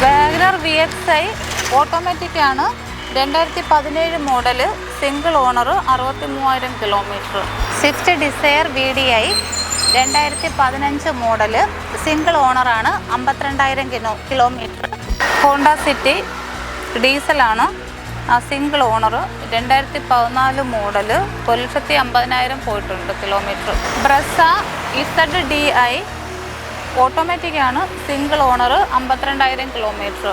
WagonR VXi automatic ആണ്. 2017 model, single owner, 63,000 kilometre. Swift Dzire VDI 2015 model, single ഓണറാണ്, 52,000 kilometre. Honda City ഡീസലാണ്, single owner, 2014 model, 1,50,000 പോയിട്ടുണ്ട് kilometre. Brezza ZDI automatic ആണ്, single owner, 52,000 kilometre.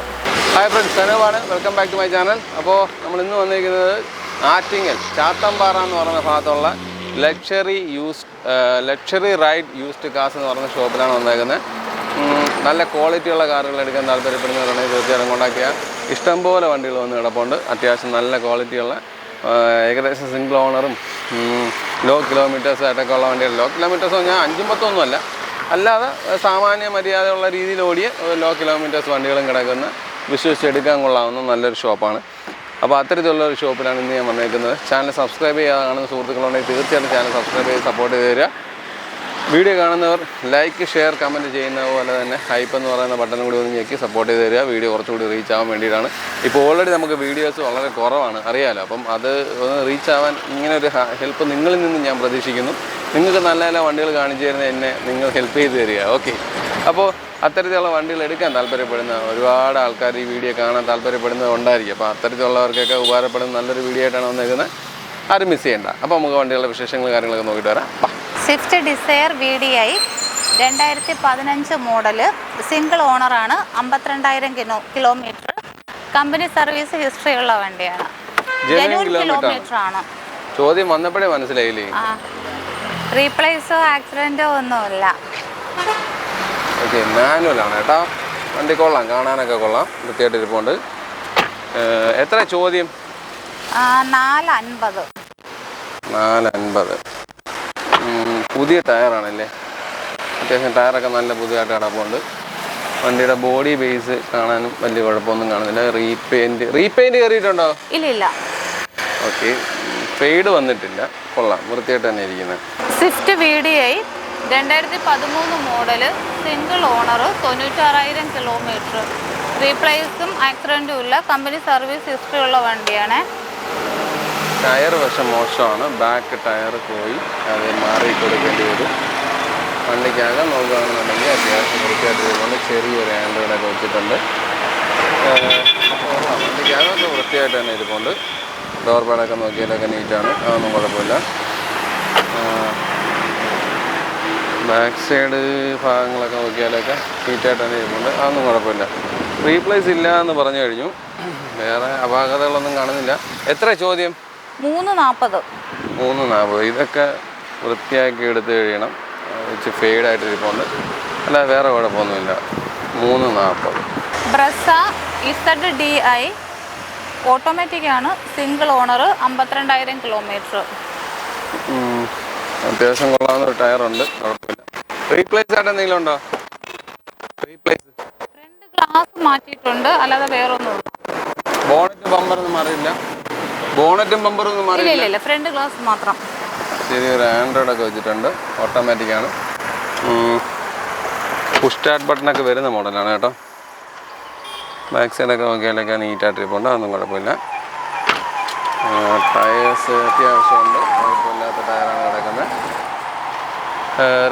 Hi friends, സനവാണ്. Welcome back to my channel. അപ്പോൾ നമ്മൾ ഇന്ന് വന്നിരിക്കുന്നത് ആറ്റിങ്ങൽ ചാത്തമ്പാറ എന്ന് പറയുന്ന ഭാഗത്തുള്ള ലക്ഷറി റൈഡ് യൂസ്ഡ് കാർസ് എന്ന് പറയുന്ന ഷോപ്പിലാണ് വന്നേക്കുന്നത്. നല്ല ക്വാളിറ്റിയുള്ള കാറുകൾ എടുക്കാൻ താല്പര്യപ്പെടുന്നവരാണെങ്കിൽ തീർച്ചയായിട്ടും കോൺടാക്ട് ചെയ്യുക. ഇഷ്ടംപോലെ വണ്ടികൾ വന്ന് കിടപ്പുണ്ട്. അത്യാവശ്യം നല്ല ക്വാളിറ്റിയുള്ള ഏകദേശം സിംഗിൾ ഓണറും ലോ കിലോമീറ്റേഴ്സ് ആയിട്ടൊക്കെ ഉള്ള വണ്ടികൾ. ലോ കിലോമീറ്റേഴ്സ് പറഞ്ഞാൽ 5-10 അല്ല, അല്ലാതെ സാമാന്യ മര്യാദയുള്ള രീതിയിൽ ഓടിയ ലോ കിലോമീറ്റേഴ്സ് വണ്ടികളും കിടക്കുന്ന വിശ്വസിച്ചെടുക്കാൻ കൊള്ളാവുന്ന നല്ലൊരു ഷോപ്പാണ്. അപ്പോൾ അത്തരത്തിലുള്ളൊരു ഷോപ്പിലാണ് ഇന്ന് ഞാൻ വന്നേക്കുന്നത്. ചാനൽ സബ്സ്ക്രൈബ് ചെയ്യാതെ കാണുന്ന സുഹൃത്തുക്കളുണ്ടെങ്കിൽ തീർച്ചയായിട്ടും ചാനൽ സബ്സ്ക്രൈബ് ചെയ്ത് സപ്പോർട്ട് ചെയ്ത് തരിക. വീഡിയോ കാണുന്നവർ ലൈക്ക്, ഷെയർ, കമൻറ്റ് ചെയ്യുന്ന പോലെ തന്നെ ഹൈപ്പ് എന്ന് പറയുന്ന ബട്ടൺ കൂടി ഒന്ന് ഞെക്കി സപ്പോർട്ട് ചെയ്ത് തരിക. വീഡിയോ കുറച്ചുകൂടി റീച്ച് ആവാൻ വേണ്ടിയിട്ടാണ്. ഇപ്പോൾ ഓൾറെഡി നമുക്ക് വീഡിയോസ് വളരെ കുറവാണ്, അറിയാമല്ലോ. അപ്പം അത് ഒന്ന് റീച്ച് ആവാൻ ഇങ്ങനെ ഒരു ഹെൽപ്പ് നിങ്ങളിൽ നിന്ന് ഞാൻ പ്രതീക്ഷിക്കുന്നു. നിങ്ങൾക്ക് നല്ല നല്ല വണ്ടികൾ കാണിച്ചു തരുന്ന എന്നെ നിങ്ങൾ ഹെൽപ്പ് ചെയ്ത് തരിക. ഓക്കെ. അപ്പോൾ അത്തരത്തിലുള്ള വണ്ടികൾ എടുക്കാൻ താല്പര്യപ്പെടുന്ന ഒരുപാട് ആൾക്കാർ ഈ വീഡിയോ കാണാൻ താല്പര്യപ്പെടുന്നത് ഉണ്ടായിരിക്കും. അപ്പോൾ അത്തരത്തിലുള്ളവർക്കൊക്കെ ഉപകാരപ്പെടുന്ന നല്ലൊരു വീഡിയോ ആയിട്ടാണ് വന്നേക്കുന്നത്. ആരും മിസ് ചെയ്യേണ്ട. അപ്പോൾ നമുക്ക് വണ്ടികളുടെ വിശേഷങ്ങൾ കാര്യങ്ങളൊക്കെ നോക്കിയിട്ട് വരാം. Swift Dzire VDI 2015 model, single ഓണറാണ്, 52,000 കിലോമീറ്റർ. കമ്പനി സർവീസ് ഹിസ്റ്ററി ഉള്ള വണ്ടിയാണ്. കിലോമീറ്റർ ആണ്. ചോദ്യം വന്നപ്പോഴേ മനസ്സിലായില്ലേ? റീപ്ലേസോ ആക്സിഡന്റോ ഒന്നുമില്ല. ഓക്കെ, മാനുവലാണ് കേട്ടോ. വണ്ടി കൊള്ളാം, കാണാനൊക്കെ കൊള്ളാം, വൃത്തിയായിട്ട് ഇരിപ്പുണ്ട്. എത്ര ചോദ്യം? 450. 450. പുതിയ ടയറാണല്ലേ? അത്യാവശ്യം ടയറൊക്കെ നല്ല പുതിയതായിട്ട് കിടപ്പുണ്ട്. വണ്ടിയുടെ ബോഡി ബേസ് കാണാനും വലിയ കുഴപ്പമൊന്നും കാണുന്നില്ല. റീപെയിൻറ്റ് കയറിയിട്ടുണ്ടോ? ഇല്ല. ഓക്കെ, ഫെയ്ഡ് വന്നിട്ടില്ല. കൊള്ളാം, വൃത്തിയായിട്ട് തന്നെ ഇരിക്കുന്നത്. Swift VDI 2013 model, single owner, 96,000 kilometre. റീപ്ലേസും ആക്സിഡൻറ്റും ഇല്ല. കമ്പനി സർവീസ് ഹിസ്റ്ററി ഉള്ള വണ്ടിയാണ്. ടയർ വശം മോശമാണ്. ബാക്ക് ടയർ പോയി, അത് മാറി കൊടുക്കേണ്ടി വരും. വണ്ടിക്കകം നോക്കുകയാണെന്നുണ്ടെങ്കിൽ അത്യാവശ്യം വൃത്തിയായിട്ട് വരുന്നുണ്ട്. ചെറിയൊരു ആൻഡ്രോയിഡൊക്കെ വെച്ചിട്ടുണ്ട്. വണ്ടിക്കകമൊക്കെ വൃത്തിയായിട്ട് തന്നെ ഇരിപ്പുണ്ട്. ഡോർ പാഡൊക്കെ നോക്കിയാലൊക്കെ നീറ്റാണ്, അതൊന്നും കുഴപ്പമില്ല. ബാക്ക് സൈഡ് ഭാഗങ്ങളൊക്കെ നോക്കിയാലൊക്കെ നീറ്റായിട്ട് തന്നെ ഇരിപ്പുണ്ട്, അതൊന്നും കുഴപ്പമില്ല. റീപ്ലേസ് ഇല്ല എന്ന് പറഞ്ഞു കഴിഞ്ഞു. വേറെ അപാകതകളൊന്നും കാണുന്നില്ല. എത്ര ചോദ്യം? 340. ഇതൊക്കെ വൃത്തിയാക്കി എടുത്ത് കഴിയണം. വെച്ച് ഫെയ്ഡായിട്ട് ഇരിപ്പുണ്ട്, അല്ല വേറെ കുഴപ്പമൊന്നുമില്ല. 340. ബ്രസ ZDI ഓട്ടോമാറ്റിക് ആണ്, സിംഗിൾ ഓണർ, 52,000 കിലോമീറ്റർ. അത്യാവശ്യം കൊള്ളാവുന്ന ഒരു ടയറുണ്ട്, കുഴപ്പമില്ല. റീപ്ലേസ് ആയിട്ട് എന്തെങ്കിലും ഉണ്ടോ? റീപ്ലേസ് ഫ്രണ്ട് ഗ്ലാസ് മാറ്റിയിട്ടുണ്ട്, അല്ലാതെ വേറൊന്നും. ബോണറ്റും ബമ്പറൊന്നും മാറിയില്ല. ഇല്ല, ഫ്രണ്ട് ഗ്ലാസ് മാത്രം. ചെറിയൊരു ആൻഡ്രോയിഡൊക്കെ വെച്ചിട്ടുണ്ട്. ഓട്ടോമാറ്റിക്കാണ്. പുഷ് സ്റ്റാർട്ട് ബട്ടണൊക്കെ വരുന്ന മോഡലാണ് കേട്ടോ. ബാക്ക് സൈഡൊക്കെ നോക്കിയാലൊക്കെ നീറ്റായിട്ട് ഇരിപ്പുണ്ട്, അതൊന്നും കുഴപ്പമില്ല. ടയേഴ്സ് അത്യാവശ്യമുണ്ട്, കുഴപ്പമില്ലാത്ത ടയറാണ് കിടക്കുന്നത്.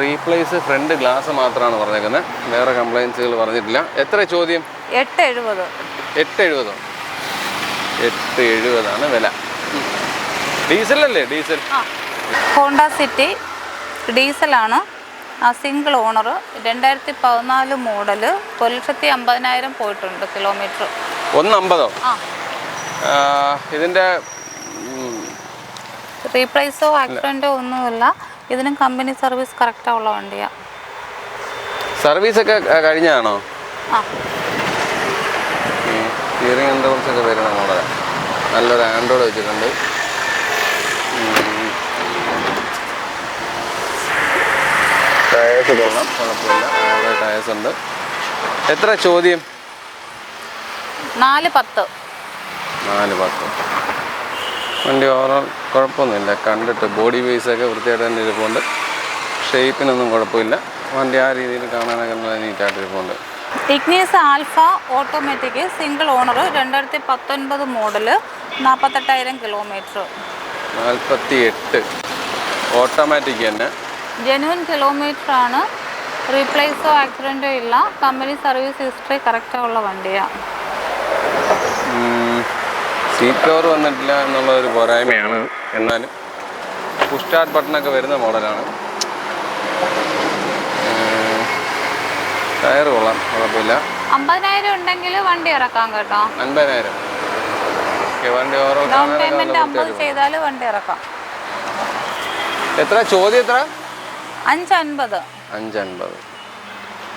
റീപ്ലേസ് ഫ്രണ്ട് ഗ്ലാസ് മാത്രമാണ് പറഞ്ഞേക്കുന്നത്, വേറെ കംപ്ലയിൻസുകൾ പറഞ്ഞിട്ടില്ല. എത്ര ചോദ്യം? 870. 870 വില. ഡീസലല്ലേ? ഡീസൽ. ഹോണ്ട സിറ്റി ഡീസലാണ്, സിംഗിൾ ഓണർ, 2014 മോഡൽ, 1,50,000 പോയിട്ടുണ്ട് കിലോമീറ്റർ. 150. ഇതിൻ്റെ റീപ്ലേസോ ആക്സിഡൻറ്റോ ഒന്നുമില്ല. ഇതിനും കമ്പനി സർവീസ് കറക്റ്റായുള്ള വണ്ടിയാണ്. സർവീസൊക്കെ കഴിഞ്ഞാണോ? സ്റ്റിയറിംഗ് കൺട്രോൾസൊക്കെ വരുന്ന മോഡലാണ്. നല്ലൊരു ആൻഡ്രോയിഡ് വെച്ചിട്ടുണ്ട്. ടയേഴ്സ് കൊള്ളാം, കുഴപ്പമില്ല. വേറെ ടയേഴ്സ് ഉണ്ട്. എത്ര ചോദ്യം? 410. വണ്ടി ഓവറോൾ കുഴപ്പമൊന്നുമില്ല. കണ്ടിട്ട് ബോഡി ബേസൊക്കെ വൃത്തിയായിട്ട് തന്നെ ഇരിപ്പുണ്ട്. ഷേപ്പിനൊന്നും കുഴപ്പമില്ല. വണ്ടി ആ രീതിയിൽ കാണാനൊക്കെ നല്ല നീറ്റായിട്ട് ഇരിപ്പുണ്ട്. Ignis Alpha automatic single owner 2019 model 48,000 kilometre. 48 automatic തന്നെ. ജെനുവൻ കിലോമീറ്റർ ആണ്. റീപ്ലേസോ ആക്സിഡൻറ്റോ ഇല്ല. കമ്പനി സർവീസ് ഹിസ്റ്ററി കറക്റ്റുള്ള വണ്ടിയാണ്. സീറ്റ് കവർ വന്നിട്ടില്ല എന്നുള്ള ഒരു പോരായ്മയാണ്. എന്നാലും പുഷ് സ്റ്റാർട്ട് ബട്ടണൊക്കെ വരുന്ന മോഡലാണ്. ടയർ കൊള്ളാം, കുഴപ്പമില്ല. 50,000 ഉണ്ടെങ്കിൽ വണ്ടി ഇറക്കാം കേട്ടോ. 50,000 വണ്ടി ഡൗൺ പേയ്മെന്റ് 50 ചെയ്താൽ വണ്ടി ഇറക്കാം. എത്ര ചോദ്യം? എത്ര? 550. 550.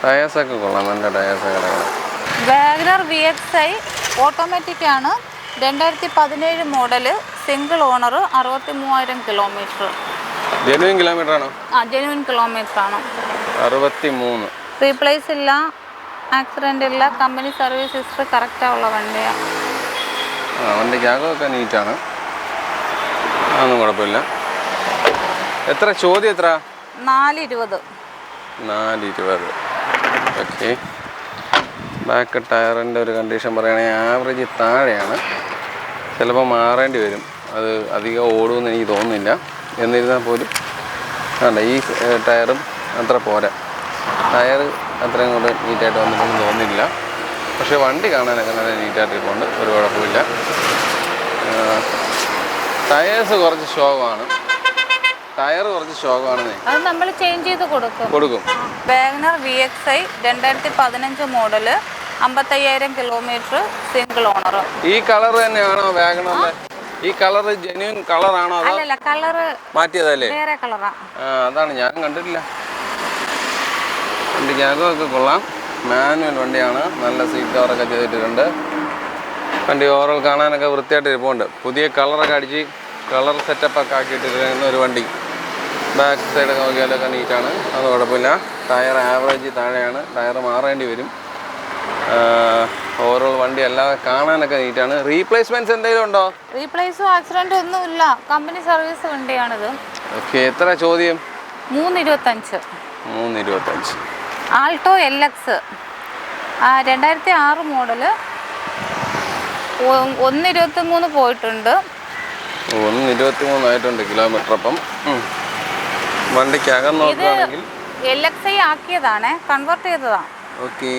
ടയേഴ്സൊക്കെ കൊള്ളാം, നല്ല ടയേഴ്സൊക്കെ കിടക്കണം. വാഗനർ VXi ഓട്ടോമാറ്റിക് ആണ്. 2017 model single owner 63,000 kilometre. Genuine kilometre ആണോ? ജെനുവിൻ കിലോമീറ്റർ ആണ്. 63. റീപ്ലേസ് ഇല്ല, ആക്സിഡൻ്റ് ഇല്ല. കമ്പനി സർവീസ് ഹിസ്റ്ററി കറക്റ്റായുള്ള വണ്ടിയാണ്. വണ്ടിക്ക് അകമൊക്കെ നീറ്റാണ്, അതൊന്നും കുഴപ്പമില്ല. എത്ര ചോദ്യം? എത്ര? 420. 420. ഓക്കെ. ബാക്ക് ടയറിൻ്റെ ഒരു കണ്ടീഷൻ പറയുകയാണെങ്കിൽ ആവറേജ് താഴെയാണ്. ചിലപ്പോൾ മാറേണ്ടി വരും. അത് അധികം ഓടുമെന്ന് എനിക്ക് തോന്നുന്നില്ല. എന്നിരുന്നാൽ പോലും വേണ്ട, ഈ ടയറും അത്ര പോരാ. ടയർ അത്രയും കൊണ്ട് നീറ്റായിട്ട് വന്നിട്ടൊന്നും തോന്നുന്നില്ല. പക്ഷേ വണ്ടി കാണാനൊക്കെ നല്ല നീറ്റായിട്ടിട്ടുണ്ട്, ഒരു കുഴപ്പമില്ല. ടയേഴ്സ് കുറച്ച് ശോകമാണ്. ടയർ കുറച്ച് ശോകമാണെന്നേ. അത് നമ്മൾ ചേഞ്ച് ചെയ്ത് കൊടുക്കും. WagonR VXi 2015 model 55,000 kilometre single owner. ഈ കളർ തന്നെയാണോ വാഗണറിന്റെ? ഈ കളർ ജെന്യൂൻ കളറാണോ? അല്ലല്ല, കളർ മാറ്റിയതല്ലേ? വേറെ കളറാ. അതാണ് ഞാൻ കണ്ടിട്ടില്ല. വണ്ടിക്ക് അകമൊക്കെ കൊള്ളാം. മാനുവൽ വണ്ടിയാണ്, നല്ല സീറ്റ് കവറൊക്കെ ചെയ്തിട്ടുണ്ട്. വണ്ടി ഓവറോൾ കാണാനൊക്കെ വൃത്തിയായിട്ട് ഇരിപ്പുണ്ട്. പുതിയ കളറൊക്കെ അടിച്ച് കളർ സെറ്റപ്പൊക്കെ ആക്കിയിട്ടിരിക്കുന്ന ഒരു വണ്ടി. ബാക്ക് സൈഡൊക്കെ നോക്കിയാലൊക്കെ നീറ്റാണ്, അത് കുഴപ്പമില്ല. ടയർ ആവറേജ് താഴെയാണ്, ടയർ മാറേണ്ടി വരും. ഓവറോൾ വണ്ടി അല്ലാതെ കാണാനൊക്കെ നീറ്റാണ്. റീപ്ലേസ്മെന്റ്സ് എന്തെങ്കിലും ഉണ്ടോ? റീപ്ലേസോ ആക്സിഡൻറ്റോ ഒന്നും ഇല്ല. കമ്പനി സർവീസ് വണ്ടിയാണിത്. ഓക്കെ. എത്ര ചോദ്യം? 325. 325. ആൾട്ടോ LX 2006 മോഡല് 123 പോയിട്ടുണ്ട്. 123 ആയിട്ടുണ്ട് കിലോമീറ്റർ. അപ്പം വണ്ടിക്ക് അകം നോക്കുകയാണെങ്കിൽ LXi ആക്കിയതാണ്, കൺവേർട്ട് ചെയ്തതാണ്. ഓക്കെ.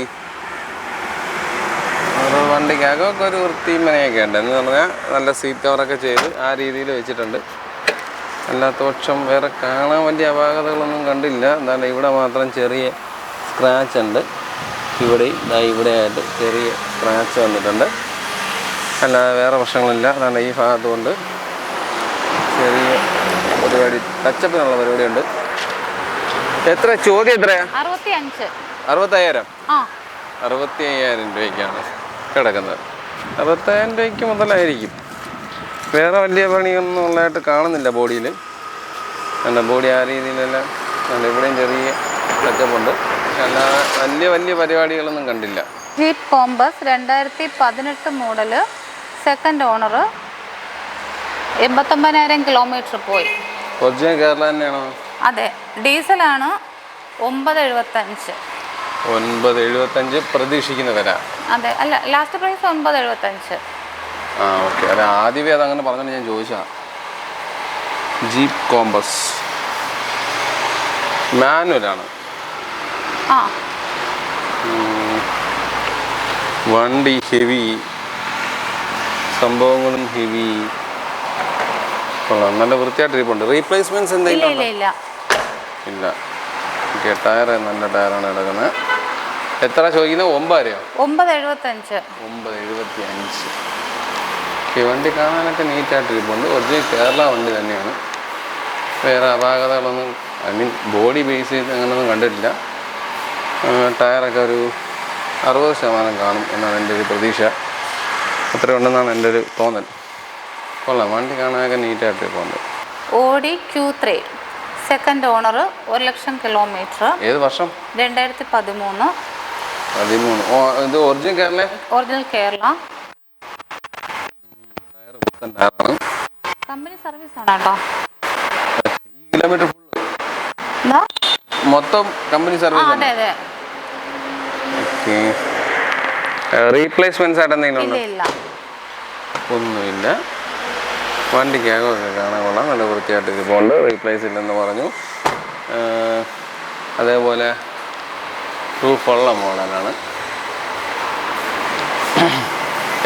വണ്ടിക്ക് അകമൊക്കെ ഒരു വൃത്തിയും മനയൊക്കെ ഉണ്ട്. എന്ന് പറഞ്ഞാൽ നല്ല സീറ്റ് കവറൊക്കെ ചെയ്ത് ആ രീതിയിൽ വെച്ചിട്ടുണ്ട്. അല്ലാത്ത പക്ഷം വേറെ കാണാൻ വലിയ അപാകതകളൊന്നും കണ്ടില്ല. എന്താണ് ഇവിടെ മാത്രം ചെറിയ സ്ക്രാച്ച് ഉണ്ട്. ഇവിടെ ആയിട്ട് ചെറിയ സ്ക്രാച്ച് വന്നിട്ടുണ്ട്. അല്ലാതെ വേറെ പ്രശ്നങ്ങളില്ല. അതാണ് ഈ ഭാഗത്ത് കൊണ്ട് ചെറിയ പരിപാടി, ടച്ചപ്പിനുള്ള പരിപാടിയുണ്ട്. എത്ര ചോദ്യം? എത്രയാ? 65. 65,000. 65,000 രൂപയ്ക്കാണ് കിടക്കുന്നത്. 65,000 രൂപയ്ക്ക് മുതലായിരിക്കും. വേറെ വലിയ പണിയൊന്നും ഉള്ളതായിട്ട് കാണുന്നില്ല ബോഡിയിൽ. അല്ല, ബോഡി ആ രീതിയിലെല്ലാം ഇവിടെയും ചെറിയ ടച്ചപ്പുണ്ട്. അല്ലാതെ വലിയ പരിപാടികളൊന്നും കണ്ടില്ല. Jeep Compass 2018 model second owner 89,000 kilometre പോയി. ഒറിജിനൽ കേരള തന്നെയാണോ? അതെ, ഡീസലാണ്. 975. 975 പ്രതീക്ഷിക്കുന്ന വില. അതെ, അല്ല, ലാസ്റ്റ് പ്രൈസ് 975. ഓക്കെ. അതെ, ആദ്യമേ അതങ്ങനെ പറഞ്ഞിട്ട് ഞാൻ ചോദിച്ചാ. ജീപ്പ് കോമ്പസ് മാനുവലാണ്. വണ്ടി ഹെവി, സംഭവങ്ങളും ഹെവി. കൊള്ളാം, നല്ല വൃത്തിയായിട്ടിരിപ്പുണ്ട്. റീപ്ലേസ്മെന്റ്സ് എന്തെങ്കിലും ഇല്ല. ഓക്കെ. ടയർ നല്ല ടയറാണ് കിടക്കുന്നത്. എത്ര ചോദിക്കുന്നത്? 9,000? 975. 975. ഓക്കെ. വണ്ടി കാണാനൊക്കെ നീറ്റായിട്ടിരിപ്പുണ്ട്. ഒറിജിനൽ കേരള വണ്ടി തന്നെയാണ്. വേറെ അപാകതകളൊന്നും, ഐ മീൻ ബോഡി ബേസ് ചെയ്ത് അങ്ങനെയൊന്നും കണ്ടിട്ടില്ല. ടയറൊക്കെ ഒരു 60% കാണും എന്നാണ് എൻ്റെ ഒരു പ്രതീക്ഷ. അത്രയുണ്ടെന്നാണ് എൻ്റെ ഒരു തോന്നൽ. കൊള്ളാം, വണ്ടി കാണാനൊക്കെ നീറ്റായിട്ടിരിപ്പുണ്ട്. Audi Q3 second owner 1,00,000 kilometre. ഏത് വർഷം? 2013. ഇത് ഒറിജിനൽ കേരള? ഒറിജിനൽ കേരള. ടയറാണ്, കമ്പനി സർവീസ് ആണ് കേട്ടോ. കിലോമീറ്റർ ഫുൾ മൊത്തം കമ്പനി സർവീസ്. അതെ അതെ. ഓക്കെ. ഓക്കെ. റീപ്ലേസ്മെൻറ്റ്സ് ആയിട്ട് എന്തെങ്കിലും ഉണ്ടോ? ഇല്ല. ഒന്നുമില്ല. വണ്ടിക്കകമൊക്കെ കാണാൻ കൊള്ളാം, നല്ല വൃത്തിയായിട്ട് ഇരിപ്പുണ്ട്. റീപ്ലേസ് ഇല്ലെന്ന് പറഞ്ഞു. അതേപോലെ പ്രൂഫുള്ള മോഡലാണ്.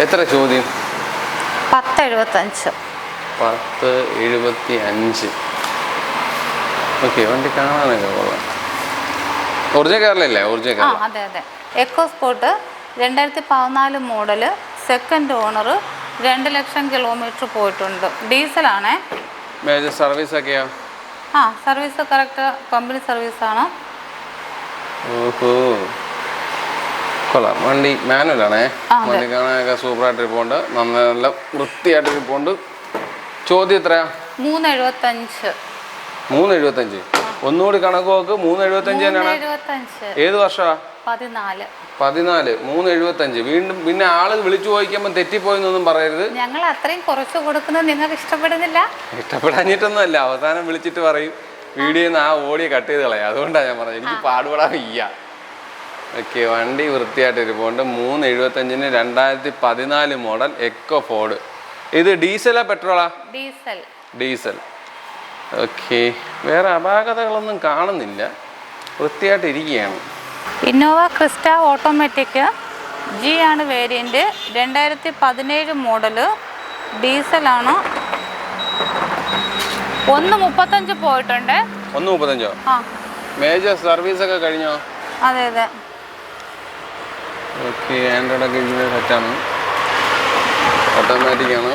എത്ര ചോദ്യം? 10.75. 10.75. ഓക്കെ, വണ്ടി കാണാനൊക്കെ കൊള്ളാം. ഒറിജിനൽ കാറിലല്ലേ? Original car. അതെ. EcoSport 2014 model, second owner, 2 lakh kilometre പോയിട്ടുണ്ട്. ഡീസലാണേ. മേജർ സർവീസ് ഒക്കെയോ? സർവീസ് കറക്റ്റ് കമ്പനി സർവീസാണ്. ഓഹോ, കൊള്ളാം. വണ്ടി മാനുവലാണേ. വണ്ടി കാണാനൊക്കെ സൂപ്പറായിട്ട് ഇരിപ്പുണ്ട്, നല്ല വൃത്തിയായിട്ട് ഇരിപ്പുണ്ട്. ചോദ്യം എത്രയാ? 3.75. 3.75. ഒന്നുകൂടി കണക്ക് നോക്ക്. 3.75 തന്നെയാണ്. ഏത് വർഷമാ? 14. 3.75. വീണ്ടും പിന്നെ ആള് വിളിച്ചു ചോദിക്കുമ്പോൾ തെറ്റിപ്പോയെന്നൊന്നും പറയരുത്. ഞങ്ങൾ അത്രയും കുറച്ച് കൊടുക്കുന്നത് നിങ്ങൾക്ക് ഇഷ്ടപ്പെടുന്നില്ല? ഇഷ്ടപ്പെടാഞ്ഞിട്ടൊന്നും അല്ല, അവസാനം വിളിച്ചിട്ട് പറയും വീഡിയോന്ന് ആ ഓഡിയോ കട്ട് ചെയ്ത് കളയാം. അതുകൊണ്ടാണ് ഞാൻ പറഞ്ഞത്, എനിക്ക് പാടുപെടാൻ വയ്യ. ഓക്കെ, വണ്ടി വൃത്തിയായിട്ട് ഇരിപ്പുണ്ട്. 3.75 2014 മോഡൽ എക്കോ ഫോർഡ്. ഇത് ഡീസലാ പെട്രോളാ? ഡീസൽ. ഓക്കെ, വേറെ അപാകതകളൊന്നും കാണുന്നില്ല, വൃത്തിയായിട്ട് ഇരിക്കുകയാണ്. ഇന്നോവ ക്രിസ്റ്റ ഓട്ടോമാറ്റിക് G ആണ് വേരിയൻറ്റ്. 2017 മോഡല്, ഡീസലാണ്. 1.35 പോയിട്ടുണ്ട്. 1.35? മേജർ സർവീസ് ഒക്കെ കഴിഞ്ഞോ? അതെ. ഓക്കെ, ആൻഡ്രോയിഡ് ഒക്കെ ഇതിൻ്റെ സെറ്റാണ്, ഓട്ടോമാറ്റിക് ആണ്.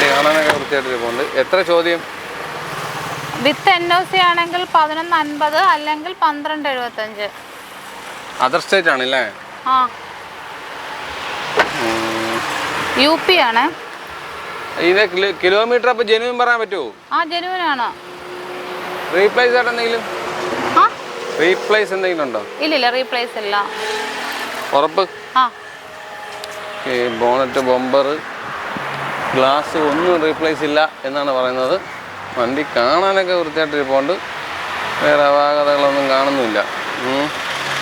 കാണാനൊക്കെ വൃത്തിയായിട്ട് ഇരിപ്പുണ്ട്. എത്ര ചോദ്യം? വിത്ത് NOC ആണെങ്കിൽ 11.50, അല്ലെങ്കിൽ 12.75. അതർ സ്റ്റേറ്റ് ആണല്ലേ? UP ആണ്. ഇത് കിലോമീറ്റർ അപ്പോൾ ജെനുവിൻ പറയാൻ പറ്റുമോ? ജെനുവിൻ ആണ്. റീപ്ലേസ് ആയിട്ട് എന്തെങ്കിലും? റീപ്ലേസ് എന്തെങ്കിലും ഉണ്ടോ? ഇല്ല, റീപ്ലേസ് ഇല്ല. ഉറപ്പ്? ബോണറ്റ്, ബമ്പർ, ഗ്ലാസ് ഒന്നും റീപ്ലേസ് ഇല്ല എന്നാണ് പറയുന്നത്. വണ്ടി കാണാനൊക്കെ വൃത്തിയായിട്ട് ഇരിപ്പുണ്ട്, വേറെ അപാകതകളൊന്നും കാണുന്നില്ല.